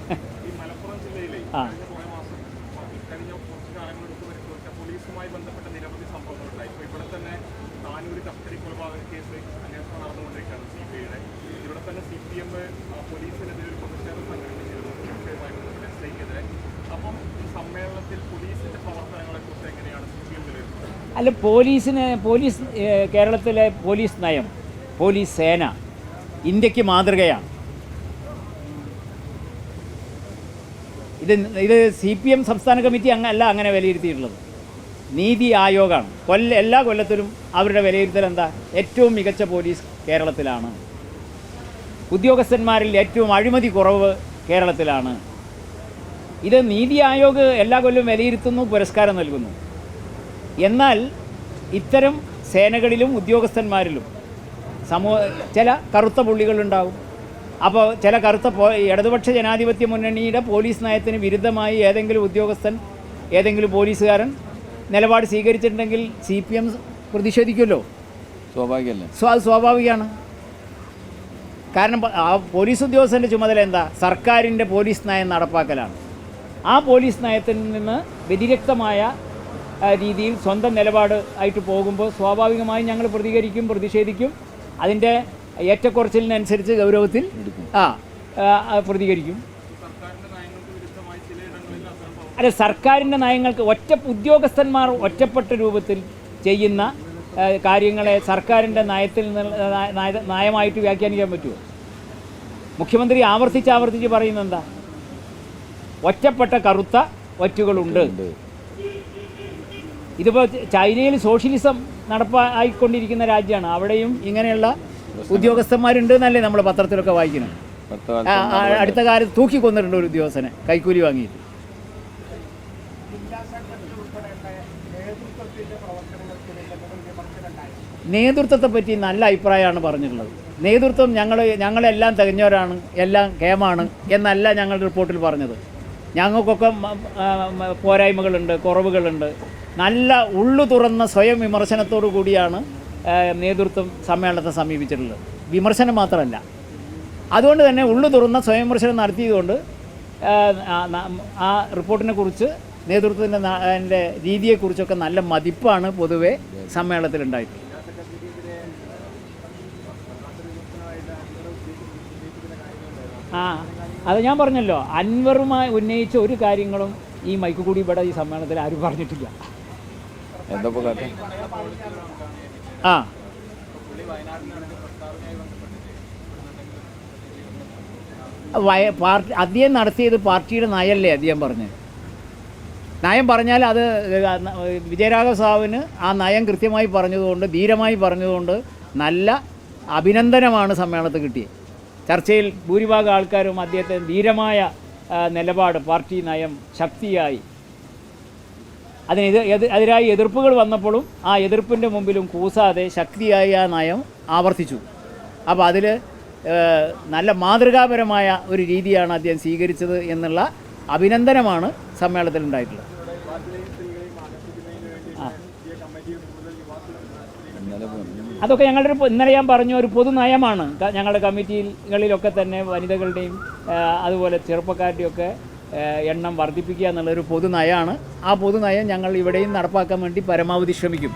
ആ പോലീസുമായി ബന്ധപ്പെട്ട നിരവധി സംഭവങ്ങളുണ്ടായി. ഇപ്പോൾ ഇവിടെ തന്നെ താനൂർ കസ്റ്റഡി കൊലപാതക കേസ് അന്വേഷണം നടന്നുകൊണ്ടിരിക്കുകയാണ് CBIയുടെ. ഇവിടെ തന്നെ CPM പോലീസിനെതിരെ ഒരു പ്രതിഷേധം സംഘടിപ്പിച്ചിരുന്നു വിഷയവുമായി ബന്ധപ്പെട്ട് SIക്കെതിരെ. അപ്പം ഈ സമ്മേളനത്തിൽ പോലീസിന്റെ പ്രവർത്തനങ്ങളെക്കുറിച്ച് എങ്ങനെയാണ് CPM വിലയിരുത്തുന്നത്? അല്ല, കേരളത്തിലെ പോലീസ് നയം, പോലീസ് സേന ഇന്ത്യക്ക് മാതൃകയാണ്. ഇത് CPM സംസ്ഥാന കമ്മിറ്റി അങ്ങനെ വിലയിരുത്തിയിട്ടുള്ളത്. നീതി ആയോഗാണ്. എല്ലാ കൊല്ലത്തിലും അവരുടെ വിലയിരുത്തൽ എന്താ? ഏറ്റവും മികച്ച പോലീസ് കേരളത്തിലാണ്, ഉദ്യോഗസ്ഥന്മാരിൽ ഏറ്റവും അഴിമതി കുറവ് കേരളത്തിലാണ്. ഇത് നീതി ആയോഗ് എല്ലാ കൊല്ലവും വിലയിരുത്തുന്നു, പുരസ്കാരം നൽകുന്നു. എന്നാൽ ഇത്തരം സേനകളിലും ഉദ്യോഗസ്ഥന്മാരിലും ചില കറുത്ത പുള്ളികളുണ്ടാവും. അപ്പോൾ ചില ഇടതുപക്ഷ ജനാധിപത്യ മുന്നണിയുടെ പോലീസ് നയത്തിന് വിരുദ്ധമായി ഏതെങ്കിലും ഉദ്യോഗസ്ഥൻ, ഏതെങ്കിലും പോലീസുകാരൻ നിലപാട് സ്വീകരിച്ചിട്ടുണ്ടെങ്കിൽ CPM പ്രതിഷേധിക്കുമല്ലോ. സ്വാഭാവികമല്ലേ? അത് സ്വാഭാവികമാണ്. കാരണം ആ പോലീസ് ഉദ്യോഗസ്ഥൻ്റെ ചുമതല എന്താ? സർക്കാരിൻ്റെ പോലീസ് നയം നടപ്പാക്കലാണ്. ആ പോലീസ് നയത്തിൽ നിന്ന് വ്യതിരിക്തമായ രീതിയിൽ സ്വന്തം നിലപാട് ആയിട്ട് പോകുമ്പോൾ സ്വാഭാവികമായും ഞങ്ങൾ പ്രതിഷേധിക്കും. അതിൻ്റെ ഏറ്റക്കുറച്ചിലിനനുസരിച്ച് ഗൗരവത്തിൽ പ്രതികരിക്കും. അല്ല, സർക്കാരിൻ്റെ നയങ്ങൾക്ക് ഉദ്യോഗസ്ഥന്മാർ ഒറ്റപ്പെട്ട രൂപത്തിൽ ചെയ്യുന്ന കാര്യങ്ങളെ സർക്കാരിൻ്റെ നയമായിട്ട് വ്യാഖ്യാനിക്കാൻ പറ്റുമോ? മുഖ്യമന്ത്രി ആവർത്തിച്ച് പറയുന്നത് എന്താ? ഒറ്റപ്പെട്ട കറുത്ത ഒറ്റുകളുണ്ട്. ഇതിപ്പോൾ ചൈനയിൽ സോഷ്യലിസം നടപ്പായിക്കൊണ്ടിരിക്കുന്ന രാജ്യമാണ്. അവിടെയും ഇങ്ങനെയുള്ള ഉദ്യോഗസ്ഥന്മാരുണ്ട് എന്നല്ലേ നമ്മൾ പത്രത്തിലൊക്കെ വായിക്കണം. അടുത്ത കാലത്ത് തൂക്കിക്കൊന്നിട്ടുണ്ട് ഒരു ഉദ്യോഗസ്ഥനെ കൈക്കൂലി വാങ്ങിയിട്ട്. നേതൃത്വത്തെ പറ്റി നല്ല അഭിപ്രായമാണ് പറഞ്ഞിട്ടുള്ളത്. നേതൃത്വം ഞങ്ങളെല്ലാം തികഞ്ഞവരാണ്, എല്ലാം കേമാണ് എന്നല്ല ഞങ്ങളുടെ റിപ്പോർട്ടിൽ പറഞ്ഞത്. ഞങ്ങൾക്കൊക്കെ പോരായ്മകളുണ്ട്, കുറവുകളുണ്ട്. നല്ല ഉള്ളു തുറന്ന സ്വയം വിമർശനത്തോടു കൂടിയാണ് നേതൃത്വം സമ്മേളനത്തെ സമീപിച്ചിട്ടുള്ളത്. വിമർശനം മാത്രമല്ല, അതുകൊണ്ട് തന്നെ ഉള്ളു തുറന്ന സ്വയം വിമർശനം നടത്തിയതുകൊണ്ട് ആ റിപ്പോർട്ടിനെ കുറിച്ച് നേതൃത്വത്തിൻ്റെ രീതിയെക്കുറിച്ചൊക്കെ നല്ല മതിപ്പാണ് പൊതുവെ സമ്മേളനത്തിലുണ്ടായിട്ടുള്ളത്. അത് ഞാൻ പറഞ്ഞല്ലോ, അൻവറുമായി ഉന്നയിച്ച ഒരു കാര്യങ്ങളും ഈ മൈക്ക് കൂടി ഇവിടെ ഈ സമ്മേളനത്തിൽ ആരും പറഞ്ഞിട്ടില്ല. അദ്ദേഹം നടത്തിയത് പാർട്ടിയുടെ നയമല്ലേ അദ്ദേഹം പറഞ്ഞത്? നയം പറഞ്ഞാൽ അത് വിജയരാഘവ സാവിന് ആ നയം കൃത്യമായി പറഞ്ഞതുകൊണ്ട്, ധീരമായി പറഞ്ഞതുകൊണ്ട് നല്ല അഭിനന്ദനമാണ് സമ്മേളനത്തിൽ കിട്ടിയത്. ചർച്ചയിൽ ഭൂരിഭാഗം ആൾക്കാരും അദ്ദേഹത്തെ ധീരമായ നിലപാട്, പാർട്ടി നയം ശക്തിയായി, അതിനെതിരായി എതിർപ്പുകൾ വന്നപ്പോഴും ആ എതിർപ്പിൻ്റെ മുമ്പിലും കൂസാതെ ശക്തിയായി ആ നയം ആവർത്തിച്ചു. അപ്പോൾ അതിൽ നല്ല മാതൃകാപരമായ ഒരു രീതിയാണ് അദ്ദേഹം സ്വീകരിച്ചത് എന്നുള്ള അഭിനന്ദനമാണ് സമ്മേളനത്തിൽ ഉണ്ടായിട്ടുള്ളത്. അതൊക്കെ ഞങ്ങളുടെ ഇന്നലെ ഞാൻ പറഞ്ഞ ഒരു പൊതു നയമാണ്. ഞങ്ങളുടെ കമ്മിറ്റികളിലൊക്കെ തന്നെ വനിതകളുടെയും അതുപോലെ ചെറുപ്പക്കാരുടെയൊക്കെ എണ്ണം വർദ്ധിപ്പിക്കുക എന്നുള്ളൊരു പൊതു നയമാണ്. ആ പൊതു നയം ഞങ്ങൾ ഇവിടെയും നടപ്പാക്കാൻ വേണ്ടി പരമാവധി ശ്രമിക്കും.